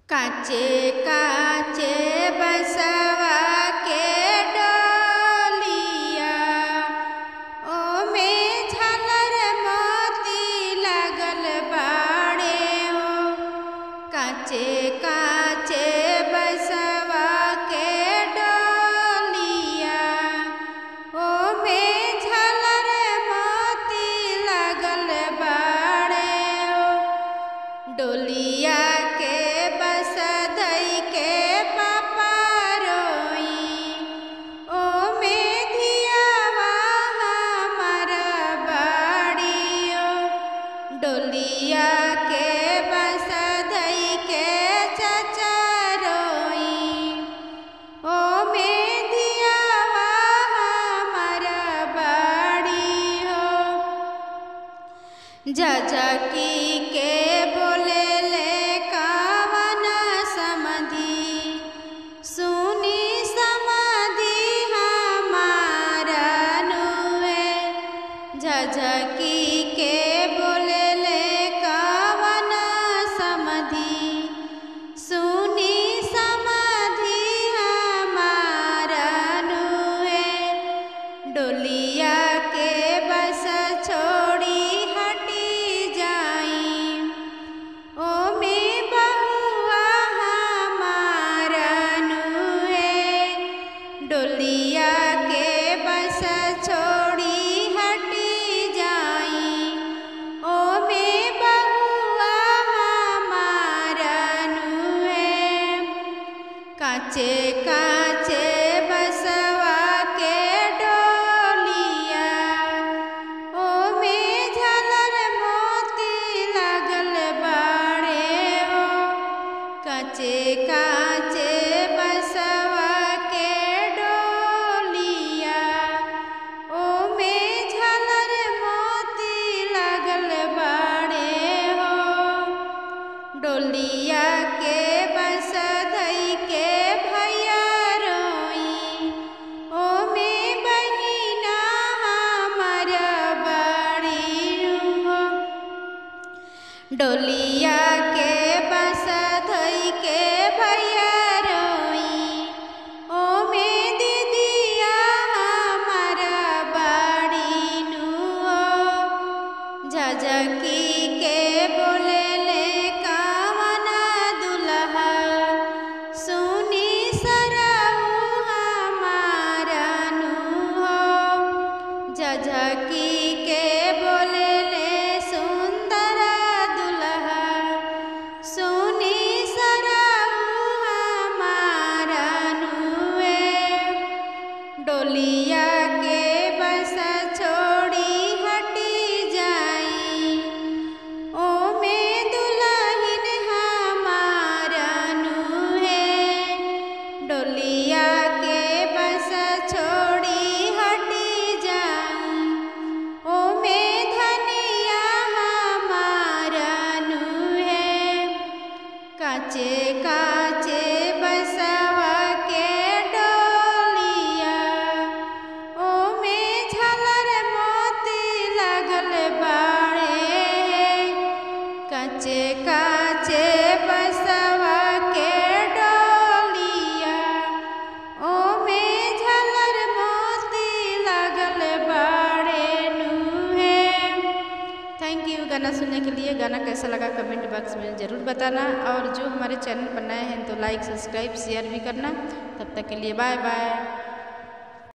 काचे काचे बसवा के डोलिया ओमे झालर मोती लागल बाड़े हो। काचे काचे बसवा के डोलिया ओमे झालर मोती लागल बाड़े हो। डोलिया के बस धई के पापा रोई ओमे धियावा हमार बाड़ियो। डोलिया के बस धई के चाचा रोई ओमे धियावा हमार बाड़ियो। जजकी के बोले सुनी समाधि हमारा नुए। झझकी के बोले ले कवन समाधि सुनी समाधि हमारा नुए। डोलिया के बस छोड़ी हटी जाई ओमे डोलिया के बस छोड़ी हटी जाई ओमे बहुआ हमारा नुए। काचे काचे बसवा के डोलिया ओमे झालर मोती लागल बाड़े हो। काचे काचे बसवा डोलिया के बस धई के भैया रोई ओमे बहिना हमार बाड़ी हो। डोलिया के बस धई के भैया रोई ओमे दीदिया हमार बाड़ी हो। झझकी के बोले झझकी के बोले ले सुंदर दुल्हा सुनी सरऊ हमारा नुए। डोलिया के बस छोड़ी हटी जाई ओमे दुल्हन हमारा नुए। डोलिया के बस छोड़ी काचे काचे बसवा के डोलिया ओमे झालर मोती लागल बाड़े। काचे काचे बसवा के डोलिया ओमे झालर मोती लागल बाड़े नुहे। थैंक यू गाना सुनने के लिए। गाना कैसा लगा कमेंट बॉक्स में ज़रूर बताना और जो हमारे चैनल पर नए हैं तो लाइक सब्सक्राइब शेयर भी करना। तब तक के लिए बाय बाय।